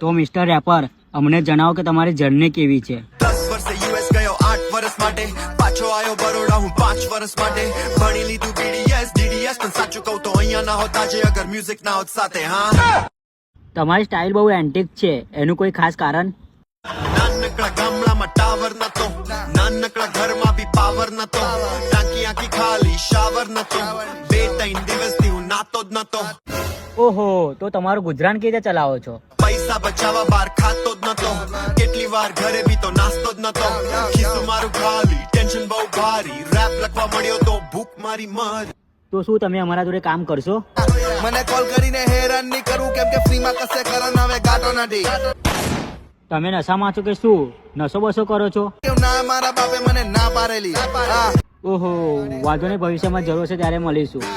તો mister wrapper, અમને જણાવો કે તમારી જર્ની કેવી છે? 10 વર્ષે યુએસ ગયો 8 વર્ષ માટે, પાછો આવ્યો બરોડા હું 5 વર્ષ માટે, ભણી લીધું બીડીએસ ડીડીએસ, પણ સાચું કહું તો અહીંયા ના હોતા જે અગર મ્યુઝિક ના હોત સાથે. હા, તમારી સ્ટાઇલ બહુ એન્ટિક છે, એનું કોઈ ખાસ કારણ? નાનકડા ગામડામાં ટાવર નતો, નાનકડા ઘરમાં બી પાવર નતો, ટાંકી આખી ખાલી શાવર નતો, 2-3 દિવસથી હું નાતો જ નતો. ઓહો, તો તમારું ગુજરાન કેવી રીતે ચલાવો છો? પૈસા બચાવવા બહાર ખાતો જ નતો, કેટલી વાર ઘરે બી તો નાસ્તો જ નતો, ખિસ્સું મારું ખાલી, ટેન્શન બહુ ભારી, રેપ લખવા મળ્યો તો ભૂખ મારી મારી. તો શું તમે અમારા જોડે કામ કરશો? મને કોલ કરીને હેરાન નહીં કરું, કેમ કે ફ્રીમાં કશે કરન હવે ગાતો નથી. તમે નશામાં છો કે શું? નશો બસો કરો છો? કેમ ના, મારા બાપે મને ના પાડેલી. હા, ઓહો, વાંધો નહીં, ભવિષ્યમાં જરૂર છે ત્યારે મળીશું.